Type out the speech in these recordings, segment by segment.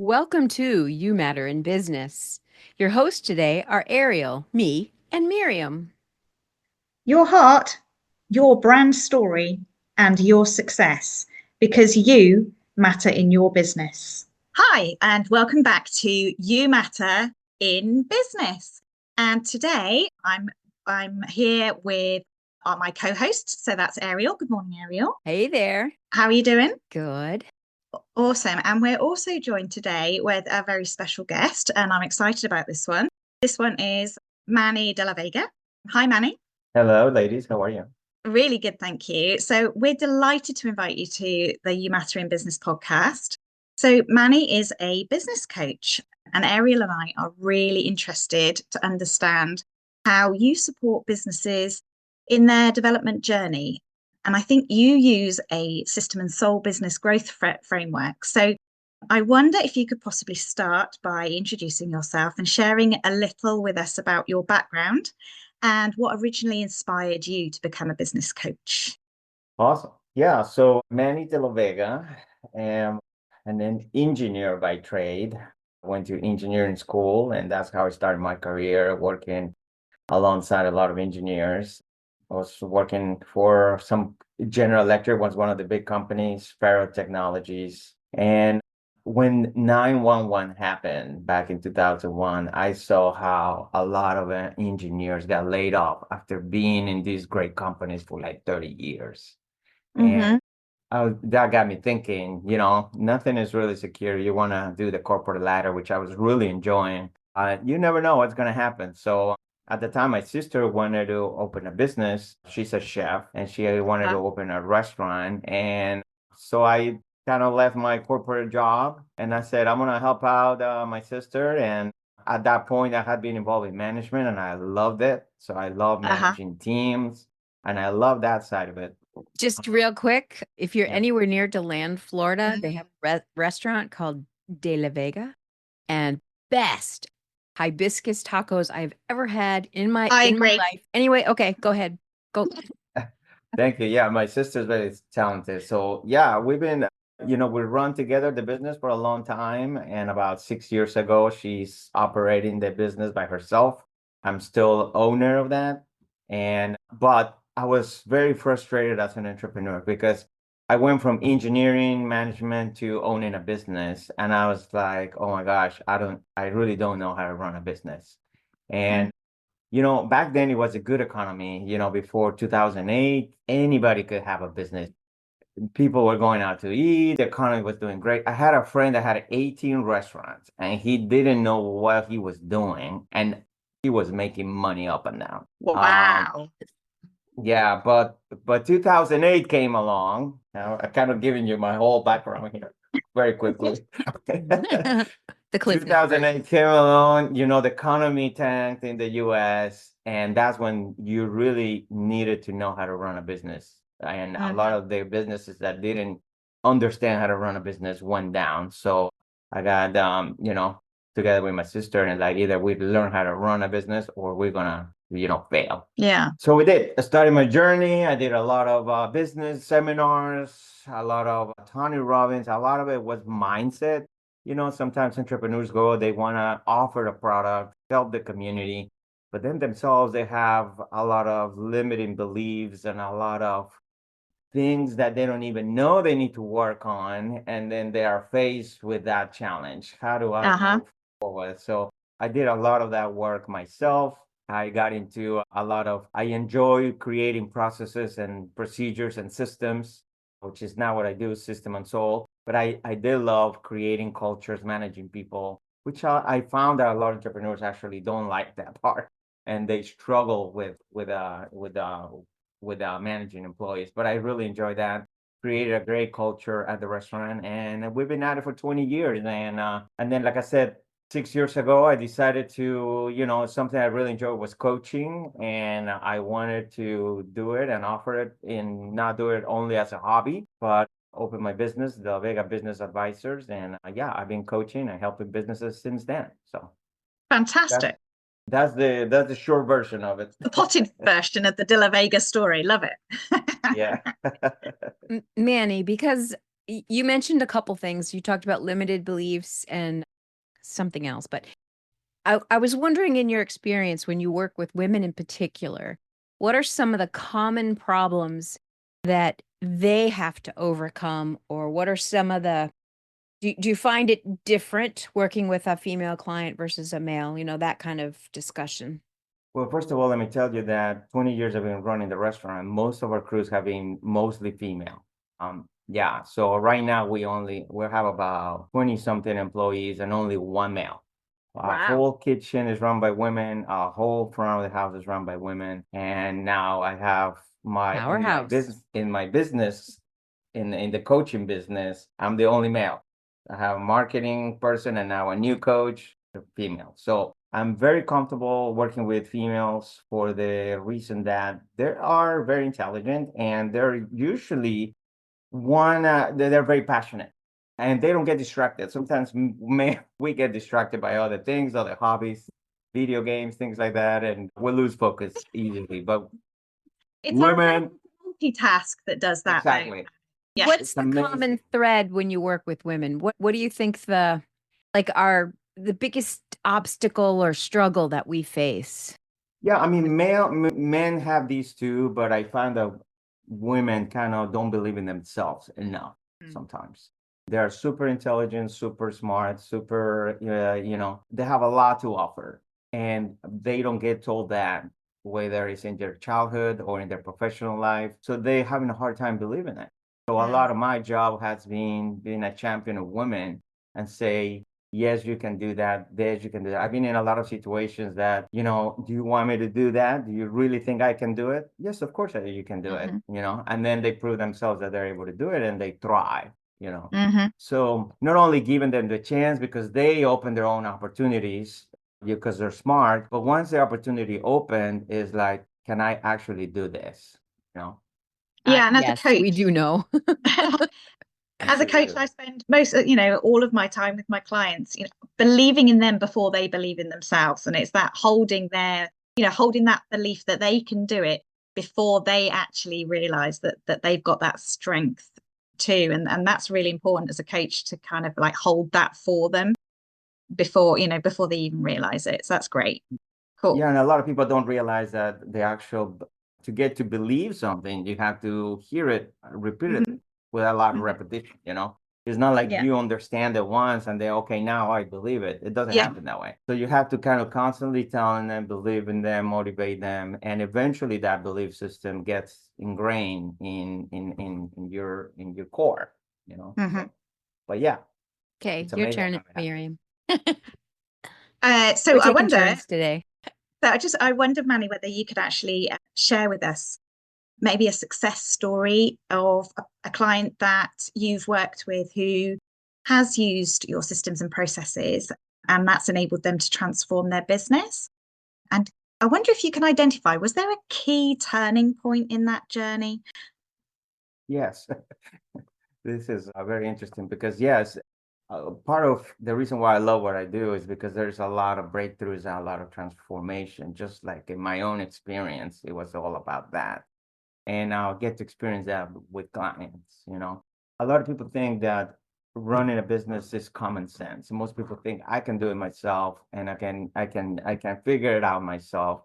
Welcome to You Matter in Business. Your hosts today are Ariel, me, and Miriam. Your heart, your brand story, and your success because you matter in your business. Hi, and welcome back to You Matter in Business. And today I'm here with my co-host. So that's Ariel. Good morning, Ariel. Hey there. How are you doing? Good. Awesome. And we're also joined today with a very special guest, and I'm excited about this one. This one is Manny DelaVega. Hi, Manny. Hello, ladies. How are you? Really good, thank you. So we're delighted to invite you to the You Matter in Business podcast. So Manny is a business coach, and Ariel and I are really interested to understand how you support businesses in their development journey. And I think you use a system and soul business growth framework. So I wonder if you could possibly start by introducing yourself and sharing a little with us about your background and what originally inspired you to become a business coach. Awesome. Yeah. So Manny DelaVega, am an engineer by trade. Went to engineering school, and that's how I started my career working alongside a lot of engineers. I was working for some General Electric was one of the big companies, Faro Technologies. And when 911 happened back in 2001, I saw how a lot of engineers got laid off after being in these great companies for like 30 years. Mm-hmm. And that got me thinking, nothing is really secure. You want to do the corporate ladder, which I was really enjoying. You never know what's going to happen. So at the time, my sister wanted to open a business. She's a chef and she wanted to open a restaurant. And so I kind of left my corporate job and I said, I'm going to help out my sister. And at that point, I had been involved in management and I loved it. So I love managing teams and I love that side of it. Just real quick, if you're Yeah. anywhere near DeLand, Florida, they have a restaurant called DelaVega, and best hibiscus tacos I've ever had in my life. Anyway, okay, go ahead. Go. Thank you. Yeah, my sister's very talented. So yeah, we've been, we run together the business for a long time. And about 6 years ago, she's operating the business by herself. I'm still owner of that. But I was very frustrated as an entrepreneur because I went from engineering management to owning a business. And I was like, oh my gosh, I really don't know how to run a business. And back then it was a good economy, before 2008, anybody could have a business. People were going out to eat, the economy was doing great. I had a friend that had 18 restaurants and he didn't know what he was doing and he was making money up and down. Wow. Yeah, but 2008 came along. Now I'm kind of giving you my whole background here very quickly. The cliff 2008 came along, the economy tanked in the US, and that's when you really needed to know how to run a business. And a lot of the businesses that didn't understand how to run a business went down. So I got, together with my sister, and like either we learn how to run a business or we're gonna, fail. Yeah. So we did. I started my journey. I did a lot of business seminars, a lot of Tony Robbins. A lot of it was mindset. Sometimes entrepreneurs go, they want to offer a product, help the community, but then themselves, they have a lot of limiting beliefs and a lot of things that they don't even know they need to work on. And then they are faced with that challenge. How do I move forward? So I did a lot of that work myself. I got into I enjoy creating processes and procedures and systems, which is not what I do, system and soul. But I did love creating cultures, managing people, which I found that a lot of entrepreneurs actually don't like that part, and they struggle with managing employees. But I really enjoy that. Created a great culture at the restaurant, and we've been at it for 20 years. And then, like I said, 6 years ago, I decided to, something I really enjoyed was coaching, and I wanted to do it and offer it and not do it only as a hobby, but open my business, the Vega Business Advisors. And yeah, I've been coaching and helping businesses since then. So Fantastic. that's the short version of it. The potted version of the DelaVega story. Love it. Yeah. Manny, because you mentioned a couple things. You talked about limited beliefs and something else, but I was wondering, in your experience when you work with women in particular, what are some of the common problems that they have to overcome, or what are some of the do you find it different working with a female client versus a male? That kind of discussion. Well, first of all, let me tell you that 20 years I've been running the restaurant, and most of our crews have been mostly female. Yeah, so right now we have about 20 something employees and only one male. Our Wow. whole kitchen is run by women. Our whole front of the house is run by women. And now I have Powerhouse. in my business, in the coaching business, I'm the only male. I have a marketing person and now a new coach, a female. So I'm very comfortable working with females for the reason that they are very intelligent and they're usually they're very passionate and they don't get distracted. Sometimes we get distracted by other things, other hobbies, video games, things like that, and we lose focus easily. But It's women, multitask that does that, though. exactly. Yeah. What's the common thread when you work with women? What do you think the the biggest obstacle or struggle that we face? Yeah, I mean, men have these too, but I find that women kind of don't believe in themselves enough sometimes. They are super intelligent, super smart, super, they have a lot to offer, and they don't get told that, whether it's in their childhood or in their professional life. So they're having a hard time believing it. So a lot of my job has been being a champion of women and say, yes, you can do that. Yes, you can do that. I've been in a lot of situations that, do you want me to do that? Do you really think I can do it? Yes, of course you can do it, and then they prove themselves that they're able to do it and they thrive, So not only giving them the chance because they open their own opportunities because they're smart, but once the opportunity opened is like, can I actually do this? Yeah, and as a Yes, coach, we do know. as a coach, I spend most, all of my time with my clients, believing in them before they believe in themselves. And it's that holding that belief that they can do it before they actually realize that they've got that strength too. And that's really important as a coach to kind of like hold that for them before they even realize it. So that's great. Cool. Yeah, and a lot of people don't realize that to get to believe something, you have to hear it repeatedly with a lot of repetition, It's not like you understand it once and then, okay, now I believe it. It doesn't happen that way. So you have to kind of constantly telling them, believe in them, motivate them, and eventually that belief system gets ingrained in your core, So, but yeah. Okay, your turn, Miriam. So We're taking turns today. So I wondered, Manny, whether you could actually share with us maybe a success story of a client that you've worked with who has used your systems and processes, and that's enabled them to transform their business. And I wonder if you can identify, was there a key turning point in that journey? Yes. This is very interesting because, yes, part of the reason why I love what I do is because there's a lot of breakthroughs and a lot of transformation. Just like in my own experience, it was all about that. And I'll get to experience that with clients, A lot of people think that running a business is common sense. Most people think I can do it myself and I can figure it out myself.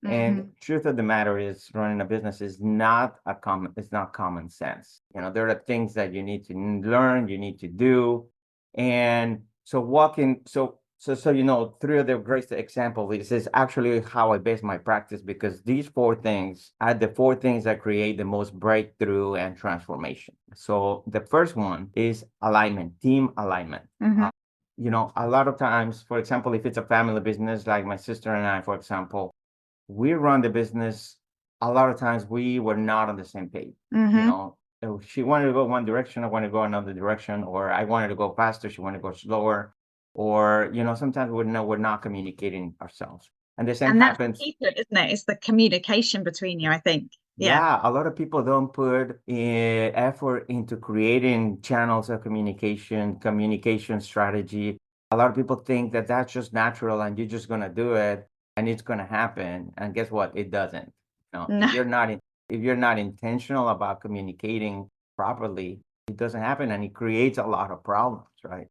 And truth of the matter is, running a business is not common sense. There are things that you need to learn, you need to do. And so three of the great examples, this is actually how I base my practice, because these four things are the four things that create the most breakthrough and transformation. So the first one is alignment, team alignment. A lot of times, for example, if it's a family business, like my sister and I, for example, we run the business. A lot of times we were not on the same page. She wanted to go one direction, I wanted to go another direction, or I wanted to go faster, she wanted to go slower, or sometimes we're not communicating ourselves. And the same happens. That's secret, isn't it? It's the communication between you, I think. Yeah, a lot of people don't put effort into creating channels of communication strategy. A lot of people think that that's just natural and you're just gonna do it and it's gonna happen. And guess what? It doesn't. No. If you're not intentional about communicating properly, it doesn't happen, and it creates a lot of problems, right?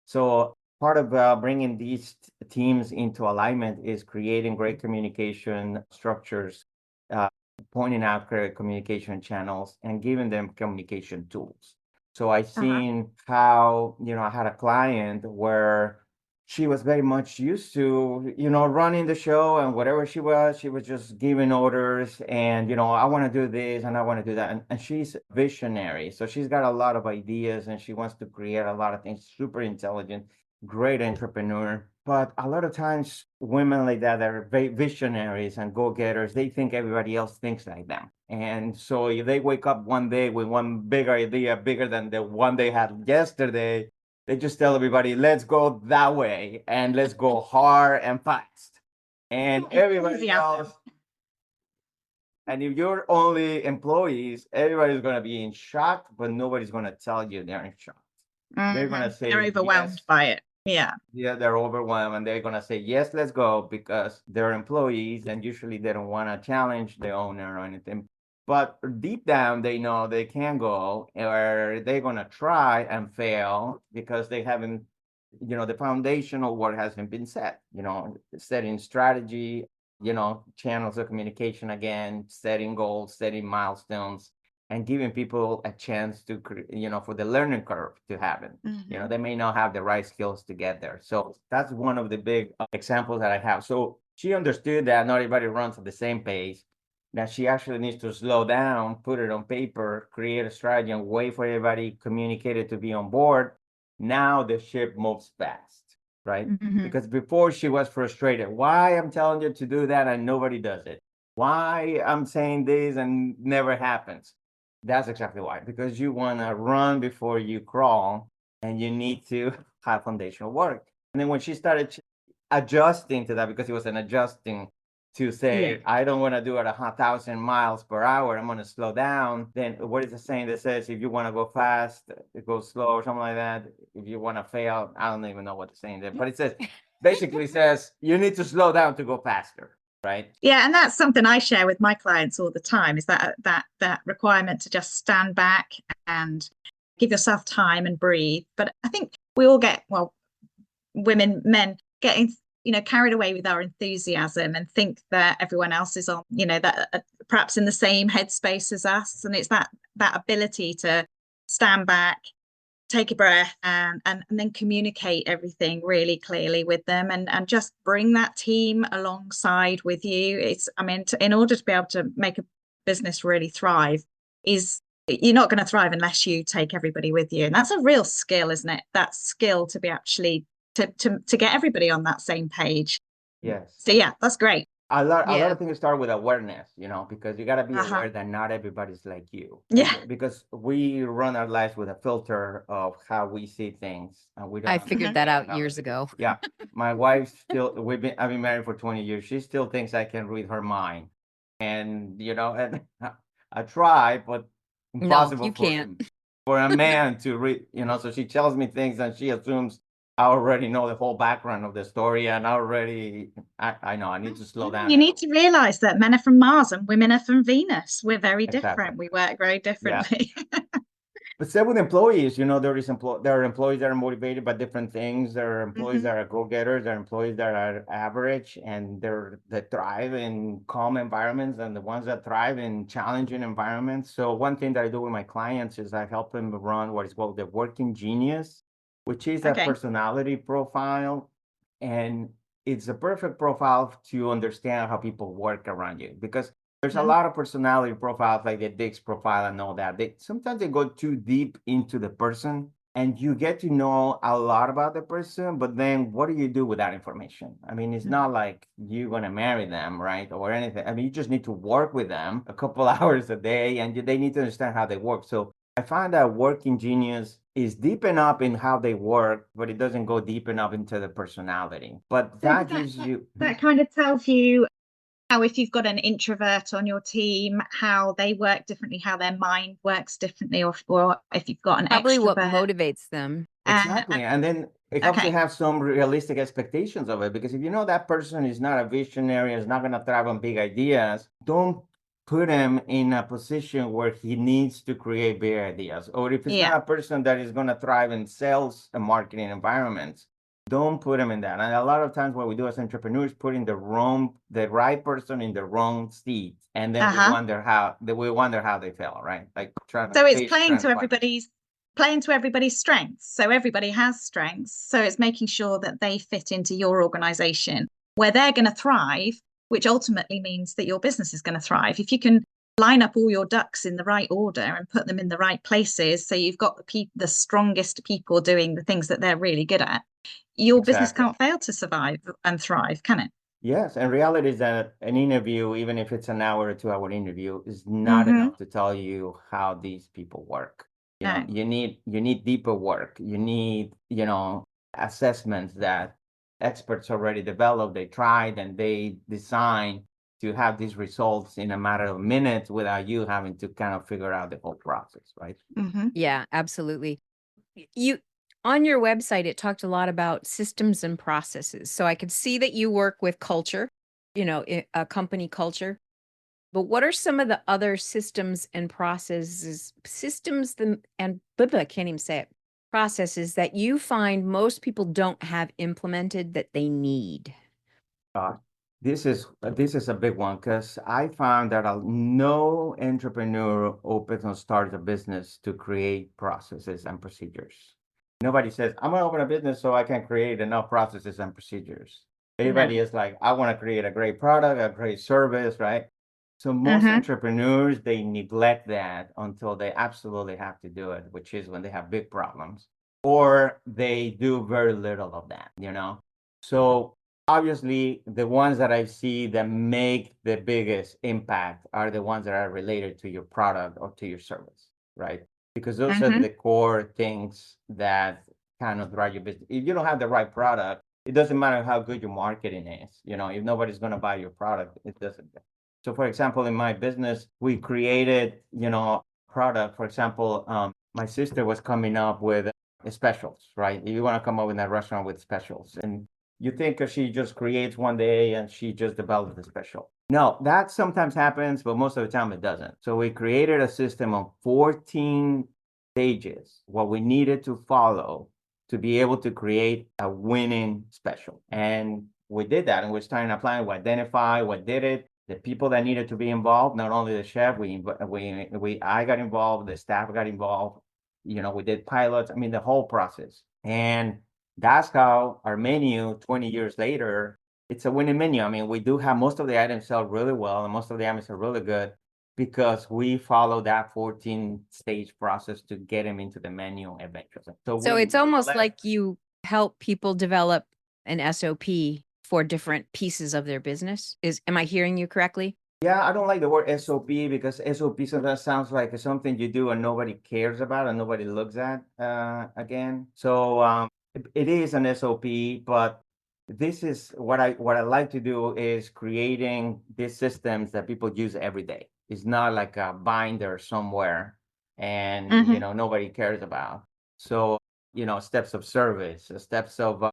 So part of bringing these teams into alignment is creating great communication structures, uh, pointing out great communication channels, and giving them communication tools. So I seen how, I had a client where she was very much used to, running the show, and whatever she was just giving orders, and, I want to do this and I want to do that. And she's visionary. So she's got a lot of ideas and she wants to create a lot of things, super intelligent, great entrepreneur. But a lot of times women like that are very visionaries and go-getters. They think everybody else thinks like them. And so if they wake up one day with one big idea, bigger than the one they had yesterday, they just tell everybody, let's go that way and let's go hard and fast. And everybody else, and if you're only employees, everybody's going to be in shock, but nobody's going to tell you they're in shock. They're going to say, they're overwhelmed by it. Yeah. Yeah, they're overwhelmed, and they're going to say, yes, let's go, because they're employees, and usually they don't want to challenge the owner or anything. But deep down, they know they can go, or they're going to try and fail because they haven't, the foundational work hasn't been set, setting strategy, channels of communication again, setting goals, setting milestones, and giving people a chance to, for the learning curve to happen. They may not have the right skills to get there. So that's one of the big examples that I have. So she understood that not everybody runs at the same pace, that she actually needs to slow down, put it on paper, create a strategy, and wait for everybody communicated to be on board. Now the ship moves fast, right? Because before she was frustrated. Why I'm telling you to do that and nobody does it? Why I'm saying this and never happens? That's exactly why. Because you want to run before you crawl, and you need to have foundational work. And then when she started adjusting to that, because it was an adjusting to say, I don't want to do it 1,000 miles per hour, I'm going to slow down. Then what is the saying that says, if you want to go fast, go slow, or something like that? If you want to fail, I don't even know what the saying is, but it says, basically says, you need to slow down to go faster. Right. Yeah, and that's something I share with my clients all the time, is that requirement to just stand back and give yourself time and breathe. But I think we all get, well, women, men, getting carried away with our enthusiasm and think that everyone else is on, that perhaps in the same headspace as us. And it's that ability to stand back, take a breath, and then communicate everything really clearly with them, and just bring that team alongside with you. In order to be able to make a business really thrive, you're not going to thrive unless you take everybody with you. And that's a real skill, isn't it? That skill to be actually to get everybody on that same page. Yes. So yeah, that's great. A lot of things start with awareness, because you got to be aware that not everybody's like you. Yeah. Because we run our lives with a filter of how we see things, and we don't. I figured that out years ago. Yeah, my wife still. I've been married for 20 years. She still thinks I can read her mind, and and I try, but impossible. No, you can't. For a man to read. So she tells me things, and she assumes I already know the whole background of the story, and I know I need to slow down. You need to realize that men are from Mars and women are from Venus. We're very different. Exactly. We work very differently. Yeah. But same with employees, there are employees that are motivated by different things. There are employees that are go-getters. There are employees that are average, and that thrive in calm environments, and the ones that thrive in challenging environments. So one thing that I do with my clients is I help them run what is called the Working Genius, which is a personality profile. And it's a perfect profile to understand how people work around you, because there's a lot of personality profiles, like the Dick's profile and all that. Sometimes they go too deep into the person, and you get to know a lot about the person, but then what do you do with that information? It's not like you're going to marry them, right? Or anything. You just need to work with them a couple hours a day, and they need to understand how they work. So I find that Working Genius is deep enough in how they work, but it doesn't go deep enough into the personality. But that gives you... That kind of tells you how, if you've got an introvert on your team, how they work differently, how their mind works differently, or if you've got an probably extrovert. what motivates them. Exactly. And then it helps you have some realistic expectations of it, because if that person is not a visionary, is not going to thrive on big ideas, don't put him in a position where he needs to create big ideas. Or if it's not a person that is going to thrive in sales and marketing environments, don't put him in that. And a lot of times what we do as entrepreneurs, putting the right person in the wrong seat. And then we wonder how they fail, right? Like so it's playing to everybody's strengths. So everybody has strengths. So it's making sure that they fit into your organization where they're going to thrive, which ultimately means that your business is going to thrive. If you can line up all your ducks in the right order and put them in the right places, so you've got the strongest people doing the things that they're really good at, your business can't fail to survive and thrive, can it? Yes, and reality is that an interview, even if it's an hour or 2 hour interview, is not enough to tell you how these people work. You know, you need deeper work. You need, assessments that experts already developed, they tried, and they design to have these results in a matter of minutes without you having to kind of figure out the whole process, right? Yeah, absolutely. On your website, it talked a lot about systems and processes. So I could see that you work with culture, a company culture. But what are some of the other systems and processes, I can't even say it, processes that you find most people don't have implemented that they need? This is a big one because I found that no entrepreneur opens or starts a business to create processes and procedures. Nobody says, I'm going to open a business so I can create enough processes and procedures. Everybody is like, I want to create a great product, a great service, right? So most entrepreneurs, they neglect that until they absolutely have to do it, which is when they have big problems, or they do very little of that, So obviously, the ones that I see that make the biggest impact are the ones that are related to your product or to your service, right? Because those are the core things that kind of drive your business. If you don't have the right product, it doesn't matter how good your marketing is. If nobody's going to buy your product, it doesn't. So, for example, in my business, we created, product. For example, my sister was coming up with specials, right? You want to come up with a restaurant with specials, and you think she just creates one day and she just develops the special. No, that sometimes happens, but most of the time it doesn't. So we created a system of 14 stages, what we needed to follow to be able to create a winning special. And we did that, and we're starting applying, we identify what did it, the people that needed to be involved, not only the chef, I got involved, the staff got involved, we did pilots, the whole process. And that's how our menu 20 years later, it's a winning menu. We do have most of the items sell really well, and most of the items are really good because we follow that 14-stage process to get them into the menu eventually. So it's almost like you help people develop an SOP for different pieces of their business. Am I hearing you correctly? Yeah, I don't like the word SOP because SOP sometimes sounds like something you do and nobody cares about and nobody looks at again. So it is an SOP, but this is what I like to do is creating these systems that people use every day. It's not like a binder somewhere and nobody cares about. So steps of service, steps of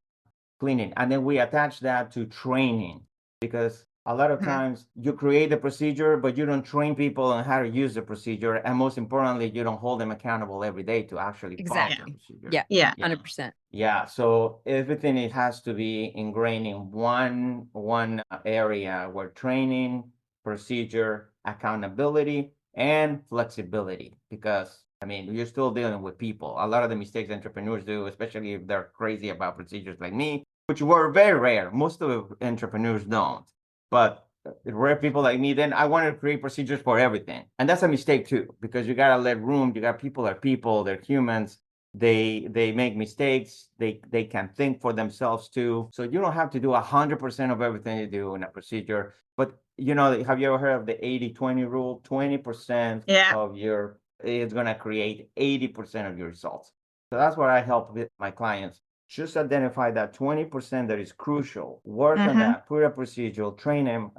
cleaning, and then we attach that to training, because a lot of times you create the procedure, but you don't train people on how to use the procedure. And most importantly, you don't hold them accountable every day to actually follow the procedure. Yeah, 100%. Yeah, so everything, it has to be ingrained in one area where training, procedure, accountability, and flexibility, because you're still dealing with people. A lot of the mistakes entrepreneurs do, especially if they're crazy about procedures like me, which were very rare. Most of the entrepreneurs don't. But rare people like me, then I wanted to create procedures for everything. And that's a mistake too, because you got to let room. You got people are people, they're humans. They make mistakes. They can think for themselves too. So you don't have to do 100% of everything you do in a procedure. But have you ever heard of the 80-20 rule? 20% of it's going to create 80% of your results. So that's what I help with my clients. Just identify that 20% that is crucial, work on that, put a procedure, train them,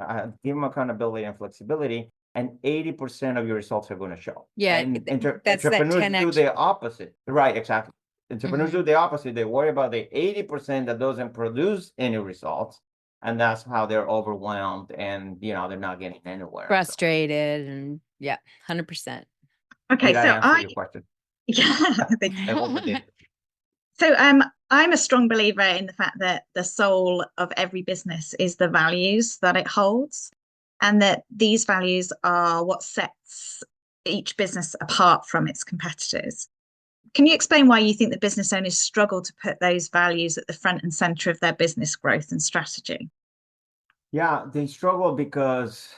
give them accountability and flexibility, and 80% of your results are going to show. Yeah, and that's entrepreneurs that 10X. do the opposite. Right, exactly. Entrepreneurs do the opposite. They worry about the 80% that doesn't produce any results, And that's how they're overwhelmed and, they're not getting anywhere. Frustrated and yeah, 100%. Okay, Did I answer your question? Yeah, I think I hope I did. so. I'm a strong believer in the fact that the soul of every business is the values that it holds, and that these values are what sets each business apart from its competitors. Can you explain why you think the business owners struggle to put those values at the front and center of their business growth and strategy? Yeah, they struggle because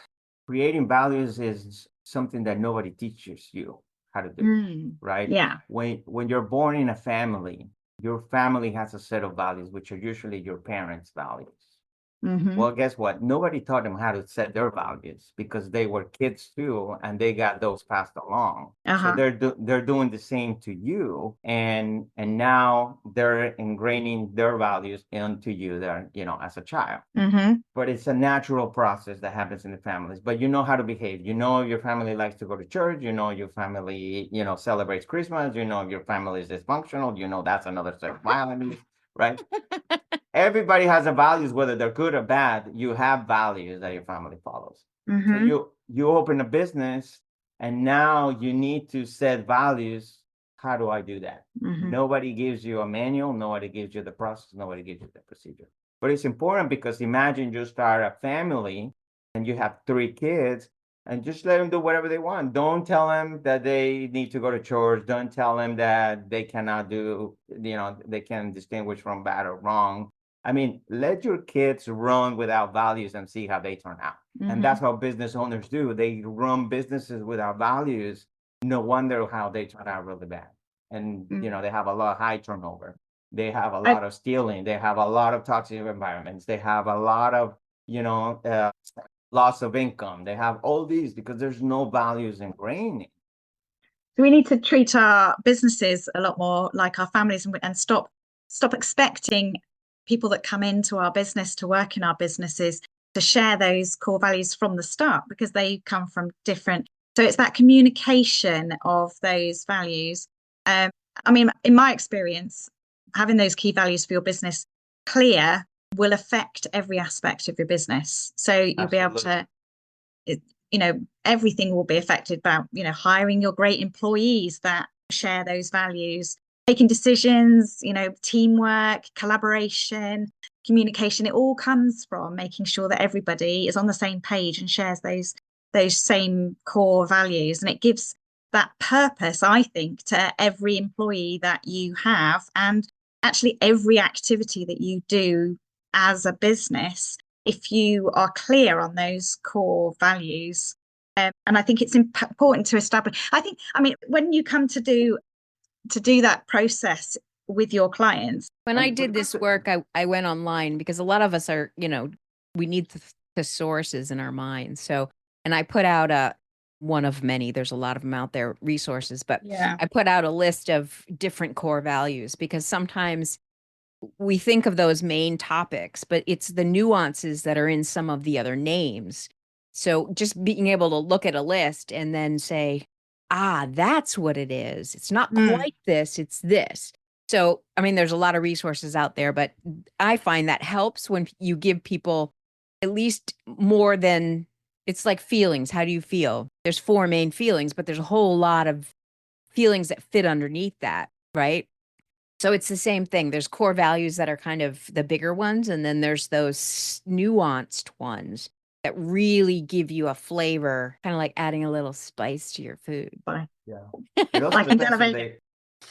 creating values is something that nobody teaches you how to do, right? Yeah. When you're born in a family, your family has a set of values, which are usually your parents' values. Well, guess what? Nobody taught them how to set their values because they were kids too, and they got those passed along. So they're doing the same to you, and now they're ingraining their values into you there, as a child. But it's a natural process that happens in the families. But you know how to behave. You know your family likes to go to church. You know your family, celebrates Christmas. You know your family is dysfunctional. You know that's another set of values, right? Everybody has a values, whether they're good or bad. You have values that your family follows. So you open a business, and now you need to set values. How do I do that? Nobody gives you a manual. Nobody gives you the process. Nobody gives you the procedure. But it's important because imagine you start a family and you have 3 kids, and just let them do whatever they want. Don't tell them that they need to go to church. Don't tell them that they cannot do, they can distinguish from bad or wrong. I mean, let your kids run without values and see how they turn out. And that's how business owners do. They run businesses without values. No wonder how they turn out really bad. And, they have a lot of high turnover. They have a lot of stealing. They have a lot of toxic environments. They have a lot of, loss of income. They have all these because there's no values ingrained. So we need to treat our businesses a lot more like our families, and stop expecting people that come into our business to work in our businesses to share those core values from the start, because they come from different. So it's that communication of those values. I mean, in my experience, having those key values for your business clear will affect every aspect of your business. So you'll be able to, everything will be affected about, hiring your great employees that share those values, making decisions, teamwork, collaboration, communication. It all comes from making sure that everybody is on the same page and shares those same core values. And it gives that purpose, I think, to every employee that you have, and actually every activity that you do as a business, if you are clear on those core values. And I think it's important to establish. I mean, when you come to do that process with your clients. When I did this work, I went online because a lot of us are, we need the sources in our minds. So, and I put out one of many, there's a lot of them out there, resources, but I put out a list of different core values, because sometimes we think of those main topics, but it's the nuances that are in some of the other names. So just being able to look at a list and then say, that's what it is. It's not quite this, it's this. So, I mean, there's a lot of resources out there, but I find that helps when you give people at least more than, it's like feelings. How do you feel? There's 4 main feelings, but there's a whole lot of feelings that fit underneath that, right? So it's the same thing. There's core values that are kind of the bigger ones, and then there's those nuanced ones that really give you a flavor, kind of like adding a little spice to your food. Yeah. It also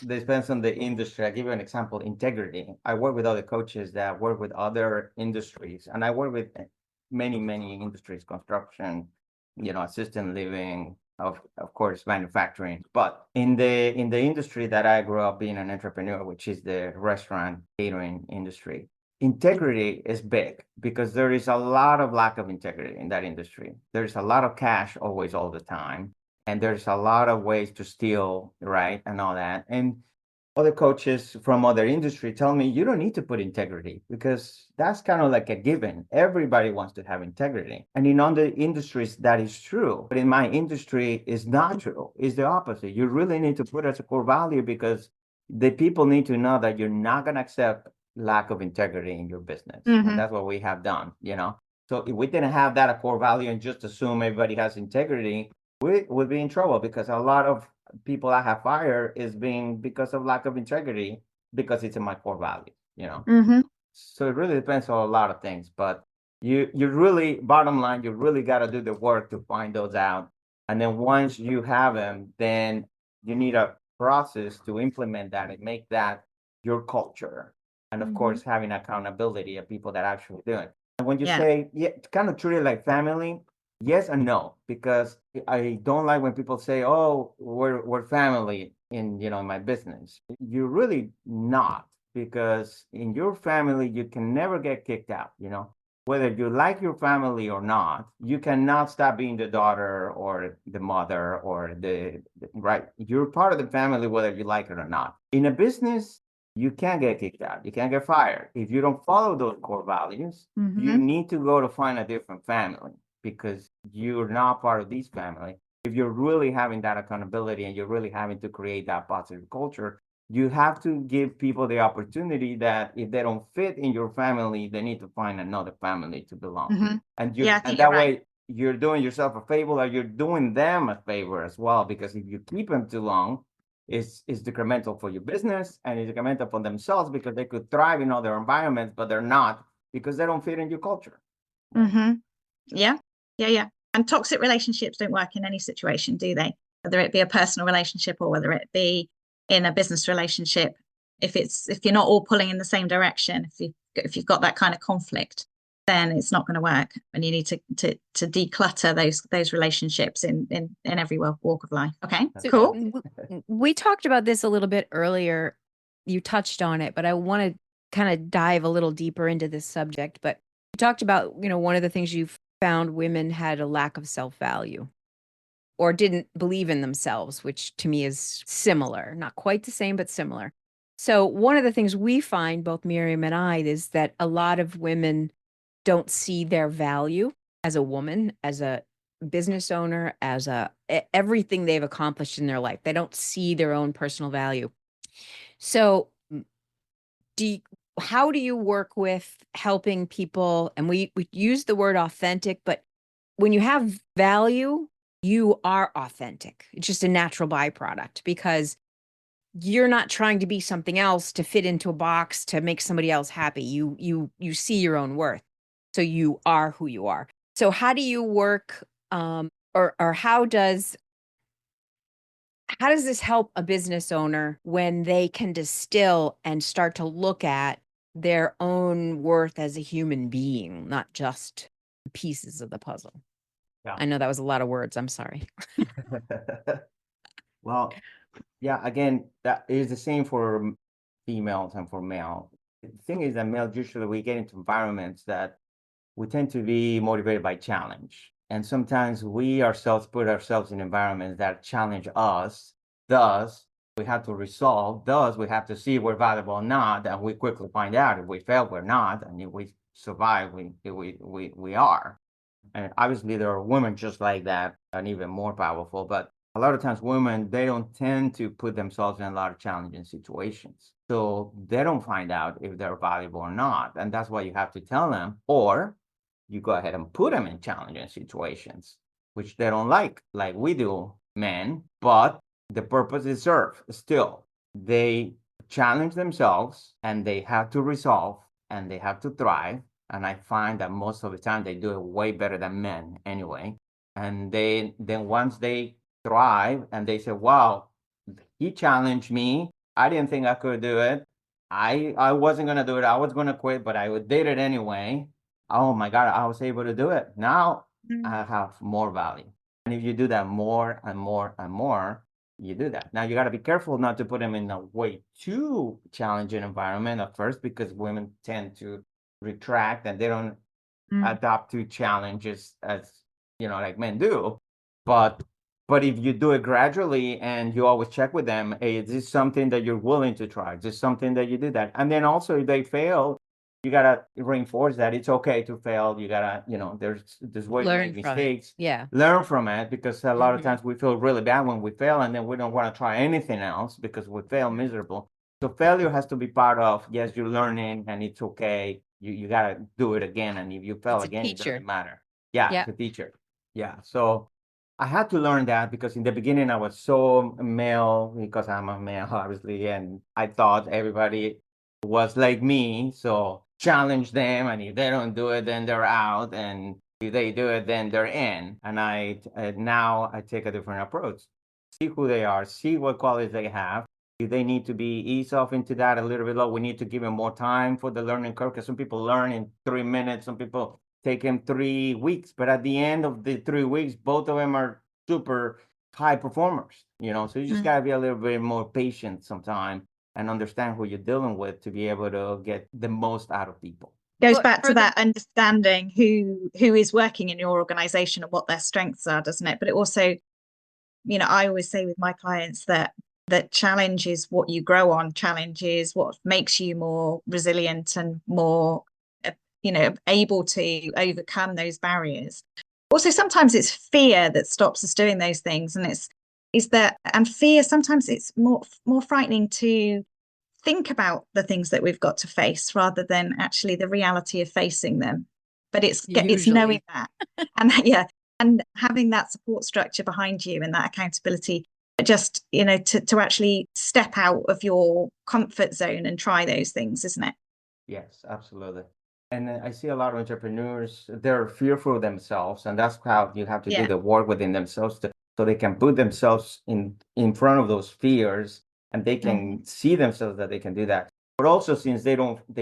depends on the industry. I'll give you an example. Integrity. I work with other coaches that work with other industries, and I work with many industries: construction, assisted living, of course, manufacturing. But in the industry that I grew up being an entrepreneur, which is the restaurant catering industry, integrity is big because there is a lot of lack of integrity in that industry. There's a lot of cash always, all the time. And there's a lot of ways to steal, right? And all that. And other coaches from other industry tell me, you don't need to put integrity because that's kind of like a given. Everybody wants to have integrity. And in other industries, that is true. But in my industry, it's not true. It's the opposite. You really need to put it as a core value because the people need to know that you're not going to accept lack of integrity in your business. And that's what we have done, you know. So if we didn't have that a core value and just assume everybody has integrity, we would be in trouble, because a lot of people I have fired is being because of lack of integrity, because it's in my core value, you know. So it really depends on a lot of things, but you really, bottom line, you really got to do the work to find those out. And then once you have them, then you need a process to implement that and make that your culture. And of course, having accountability of people that actually do it. And when you say, yeah, kind of treat it like family, yes and no, because I don't like when people say, "Oh, we're family in, you know, my business." You're really not, because in your family you can never get kicked out, you know. Whether you like your family or not, you cannot stop being the daughter or the mother or the right. You're part of the family whether you like it or not. In a business, you can't get kicked out. You can't get fired. If you don't follow those core values, you need to go to find a different family, because you're not part of this family. If you're really having that accountability and you're really having to create that positive culture, you have to give people the opportunity that if they don't fit in your family, they need to find another family to belong. And that way you're doing yourself a favor, or you're doing them a favor as well, because if you keep them too long, it's detrimental for your business, and it's detrimental for themselves, because they could thrive in other environments, but they're not, because they don't fit in your culture. Yeah. And toxic relationships don't work in any situation, do they? Whether it be a personal relationship or whether it be in a business relationship, if you're not all pulling in the same direction, if you've got that kind of conflict, then it's not going to work, and you need to declutter those relationships in every walk of life. Okay, So cool. We talked about this a little bit earlier. You touched on it, but I want to kind of dive a little deeper into this subject. But you talked about, you know, one of the things you found women had a lack of self-value or didn't believe in themselves, which to me is similar, not quite the same, but similar. So one of the things we find, both Miriam and I, is that a lot of women don't see their value as a woman, as a business owner, as everything they've accomplished in their life. They don't see their own personal value. So how do you work with helping people? And we use the word authentic, but when you have value, you are authentic. It's just a natural byproduct, because you're not trying to be something else to fit into a box to make somebody else happy. You see your own worth. So you are who you are. So how do you work, or how does this help a business owner when they can distill and start to look at their own worth as a human being, not just pieces of the puzzle? Yeah. I know that was a lot of words. I'm sorry. Well, yeah, again, that is the same for females and for male. The thing is that male, usually we get into environments that we tend to be motivated by challenge. And sometimes we ourselves put ourselves in environments that challenge us. Thus, we have to resolve. Thus, we have to see if we're valuable or not. And we quickly find out if we fail, we're not. And if we survive, we are. And obviously, there are women just like that and even more powerful. But a lot of times women, they don't tend to put themselves in a lot of challenging situations. So they don't find out if they're valuable or not. And that's why you have to tell them, or you go ahead and put them in challenging situations, which they don't like we do, men, but the purpose is served still. They challenge themselves and they have to resolve and they have to thrive. And I find that most of the time they do it way better than men anyway. And then once they thrive and they say, wow, he challenged me. I didn't think I could do it. I wasn't going to do it. I was going to quit, but I did it anyway. Oh my God, I was able to do it. Now I have more value. And if you do that more and more and more, you do that. Now you got to be careful not to put them in a way too challenging environment at first, because women tend to retract and they don't adapt to challenges as, you know, like men do. But if you do it gradually and you always check with them, hey, is this something that you're willing to try? Is this something that you do that? And then also if they fail, you gotta reinforce that it's okay to fail. You gotta, you know, there's ways to make mistakes. Yeah. Learn from it, because a lot of times we feel really bad when we fail, and then we don't want to try anything else because we fail miserable. So failure has to be part of, yes, you're learning and it's okay. You got to do it again. And if you fail It's a again, it teacher. doesn't matter. Yeah, Yeah. it's a teacher. Yeah. So I had to learn that because in the beginning I was so male because I'm a male, obviously. And I thought everybody was like me. So challenge them. And if they don't do it, then they're out. And if they do it, then they're in. And now I take a different approach. See who they are, see what qualities they have. If they need to be ease off into that a little bit low, we need to give them more time for the learning curve because some people learn in 3 minutes, some people take them 3 weeks, but at the end of the 3 weeks, both of them are super high performers, so you just got to be a little bit more patient sometimes and understand who you're dealing with to be able to get the most out of people. Goes back to that understanding who is working in your organization and what their strengths are, doesn't it? But it also, I always say with my clients that challenge is what you grow on. Challenge is what makes you more resilient and more, able to overcome those barriers. Also, sometimes it's fear that stops us doing those things, and and fear, sometimes it's more frightening to think about the things that we've got to face rather than actually the reality of facing them. But it's knowing that, and and having that support structure behind you and that accountability, just to actually step out of your comfort zone and try those things, isn't it? Yes, absolutely. And I see a lot of entrepreneurs, they're fearful of themselves, and that's how you have to do the work within themselves so they can put themselves in front of those fears and they can see themselves that they can do that. But also, since they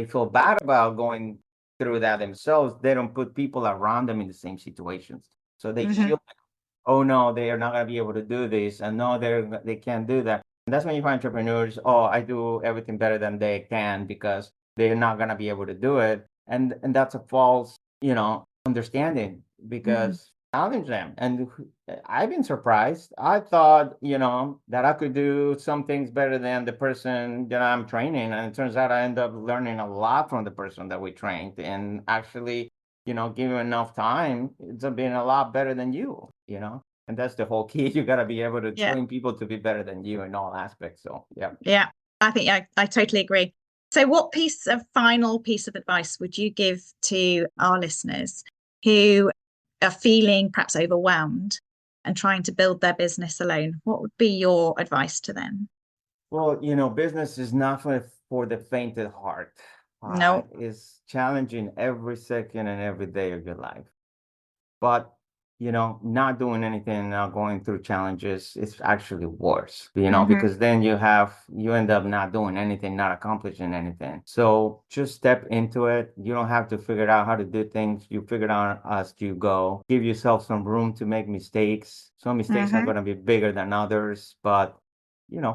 feel bad about going through that themselves, they don't put people around them in the same situations. So they feel like, oh no, they are not going to be able to do this, and no, they can't do that. And that's when you find entrepreneurs, oh, I do everything better than they can because they're not going to be able to do it. And that's a false, understanding because challenge them. And I've been surprised. I thought, that I could do some things better than the person that I'm training. And it turns out I end up learning a lot from the person that we trained. And actually, give him enough time, it's been a lot better than you. And that's the whole key. You got to be able to train people to be better than you in all aspects. So, yeah. Yeah, I think I totally agree. So what final piece of advice would you give to our listeners who are feeling perhaps overwhelmed and trying to build their business alone? What would be your advice to them? Well, business is not for the faint at heart. No. It's challenging every second and every day of your life. But, not doing anything, not going through challenges, it's actually worse, because then you end up not doing anything, not accomplishing anything. So just step into it. You don't have to figure out how to do things. You figure it out as you go. Give yourself some room to make mistakes. Some mistakes are going to be bigger than others, but,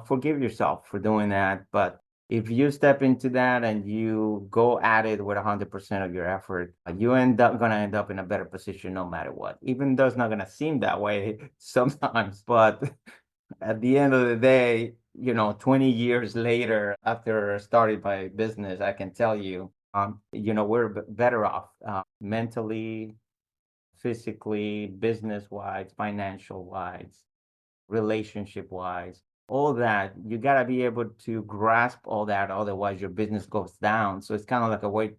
forgive yourself for doing that. But if you step into that and you go at it with 100% of your effort, you gonna end up in a better position no matter what. Even though it's not gonna seem that way sometimes, but at the end of the day, 20 years later after starting my business, I can tell you, we're better off mentally, physically, business-wise, financial-wise, relationship-wise. All that, you got to be able to grasp all that, otherwise your business goes down. So it's kind of like a way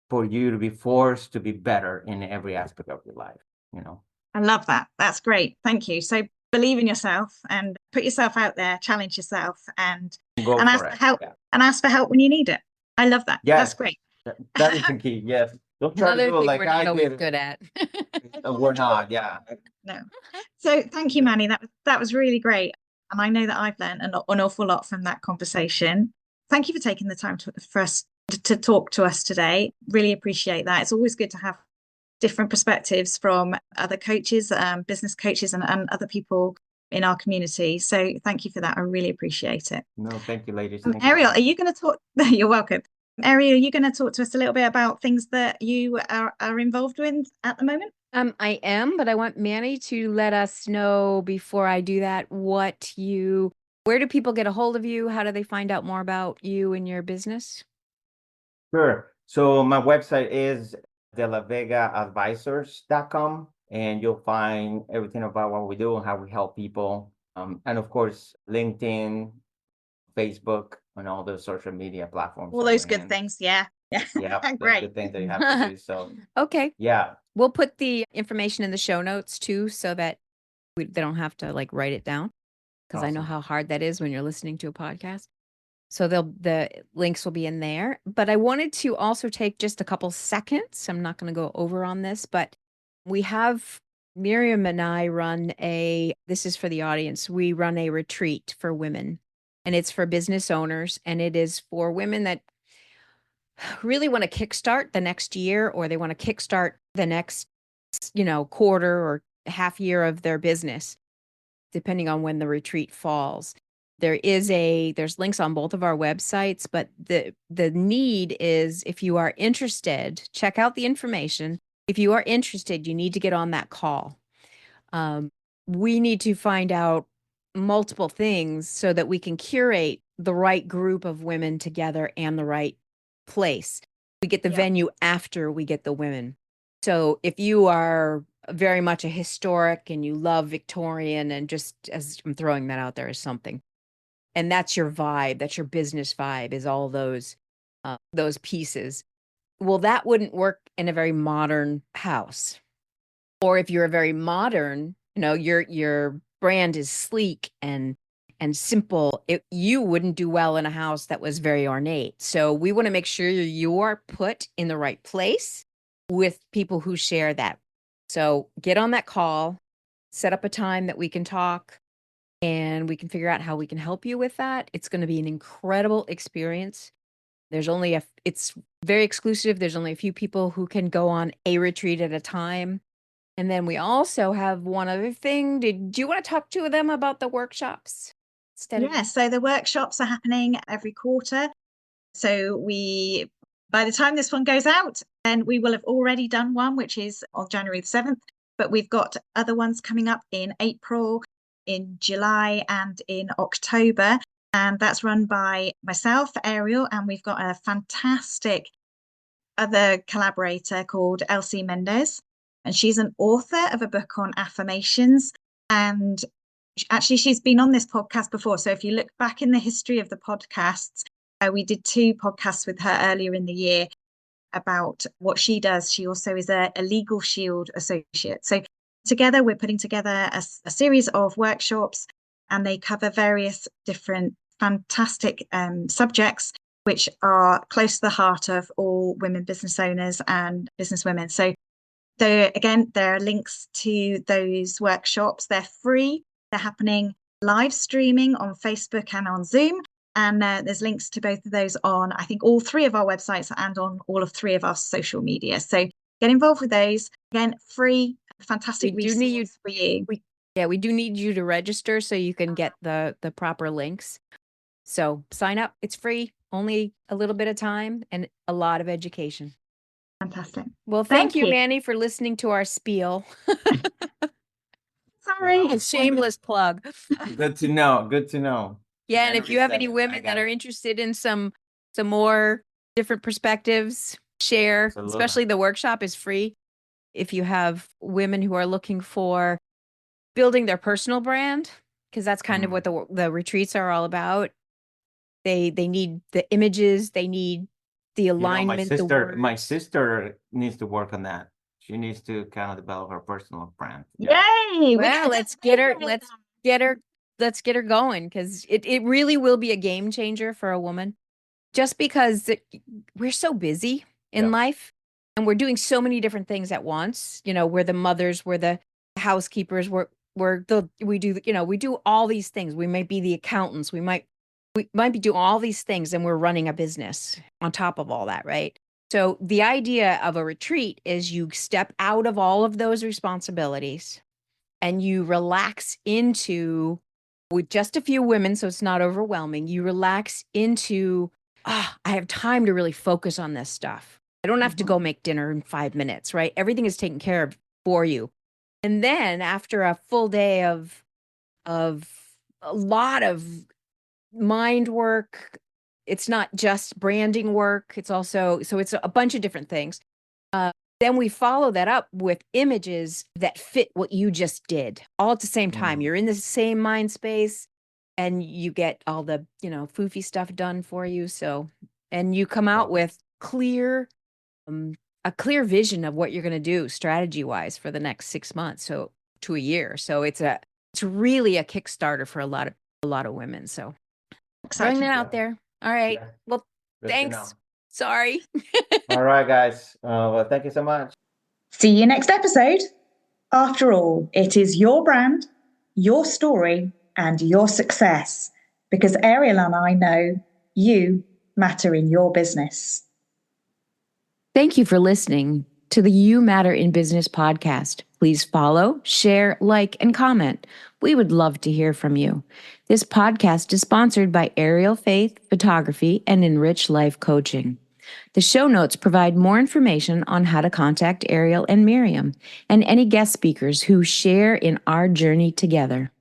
for you to be forced to be better in every aspect of your life. I love that. That's great. Thank you. So believe in yourself and put yourself out there, challenge yourself, and ask for help. And ask for help when you need it. I love that. Yes, that's great. That is the key. Yes, don't try to do it like we're not always good at. We're not. Yeah. No. So thank you, Manny. That was really great. And I know that I've learned an awful lot from that conversation. Thank you for taking the time for us to talk to us today. Really appreciate that. It's always good to have different perspectives from other coaches, business coaches, and other people in our community. So thank you for that. I really appreciate it. No, thank you, ladies. Ariel, are you going to talk? You're welcome. Ariel, are you going to talk to us a little bit about things that you are involved with at the moment? I am, but I want Manny to let us know before I do that where do people get a hold of you? How do they find out more about you and your business? Sure. So my website is DelaVegaAdvisors.com, and you'll find everything about what we do and how we help people. And of course, LinkedIn, Facebook, and all those social media platforms. All those good things. Yeah. Yeah, those Great. good things that you have to do. So Okay. yeah. We'll put the information in the show notes too, so that they don't have to like write it down, because I know Awesome. how hard that is when you're listening to a podcast. So the links will be in there. But I wanted to also take just a couple seconds. I'm not going to go over on this, but we have Miriam and I this is for the audience. We run a retreat for women, and it's for business owners, and it is for women that really want to kickstart the next year, or they want to kickstart the next, quarter or half year of their business, depending on when the retreat falls. There's links on both of our websites, but the need is, if you are interested, check out the information. If you are interested, you need to get on that call. We need to find out multiple things so that we can curate the right group of women together and the right place. We get the venue after we get the women. So if you are very much a historic and you love Victorian, and just, as I'm throwing that out there as something, and that's your vibe, that's your business vibe, is all those pieces. Well, that wouldn't work in a very modern house. Or if you're a very modern, your brand is sleek and simple, you wouldn't do well in a house that was very ornate. So we want to make sure you are put in the right place with people who share that. So get on that call, set up a time that we can talk, and we can figure out how we can help you with that. It's going to be an incredible experience. It's very exclusive. There's only a few people who can go on a retreat at a time. And then we also have one other thing. Do you want to talk to them about the workshops? So the workshops are happening every quarter. So by the time this one goes out, then we will have already done one, which is on January the 7th. But we've got other ones coming up in April, in July, and in October. And that's run by myself, Ariel, and we've got a fantastic other collaborator called Elsie Mendez. And she's an author of a book on affirmations. And actually, she's been on this podcast before. So if you look back in the history of the podcasts, we did 2 podcasts with her earlier in the year about what she does. She also is a Legal Shield associate. So together, we're putting together a series of workshops, and they cover various different fantastic subjects, which are close to the heart of all women business owners and businesswomen. So there are links to those workshops. They're free. They're happening live streaming on Facebook and on Zoom. And there's links to both of those on, I think, all 3 of our websites and on all of 3 of our social media. So get involved with those. Again, free, fantastic resource for you. We do need you to register so you can get the proper links. So sign up. It's free, only a little bit of time and a lot of education. Fantastic. Well, thank you, Manny, for listening to our spiel. Sorry. A shameless plug. Good to know. Good to know. Yeah, and if you have any women that are interested in some more different perspectives, share. Absolutely. Especially the workshop is free. If you have women who are looking for building their personal brand, because that's kind of what the retreats are all about. They need the images, they need the alignment. My sister needs to work on that. She needs to kind of develop her personal brand. Yay! Well, let's get her going, because it really will be a game changer for a woman. Just because we're so busy in life, and we're doing so many different things at once. We're the mothers, we're the housekeepers, we do all these things. We might be the accountants, we might be doing all these things, and we're running a business on top of all that, right? So the idea of a retreat is you step out of all of those responsibilities and you relax into, with just a few women, so it's not overwhelming, you relax into, I have time to really focus on this stuff. I don't have to go make dinner in 5 minutes, right? Everything is taken care of for you. And then after a full day of a lot of mind work, it's not just branding work, it's also, so it's a bunch of different things. Then we follow that up with images that fit what you just did all at the same time. You're in the same mind space. and you get all the, foofy stuff done for you. So, and you come out with a clear vision of what you're going to do strategy wise for the next 6 months. So to a year. So it's really a Kickstarter for a lot of women. So throwing that out there. All right. Yeah. Well, Good to thanks. know. Sorry. All right, guys. Well, thank you so much. See you next episode. After all, it is your brand, your story, and your success. Because Ariel and I know you matter in your business. Thank you for listening to the You Matter in Business podcast. Please follow, share, like, and comment. We would love to hear from you. This podcast is sponsored by Ariel Faith Photography and Enrich Life Coaching. The show notes provide more information on how to contact Ariel and Miriam and any guest speakers who share in our journey together.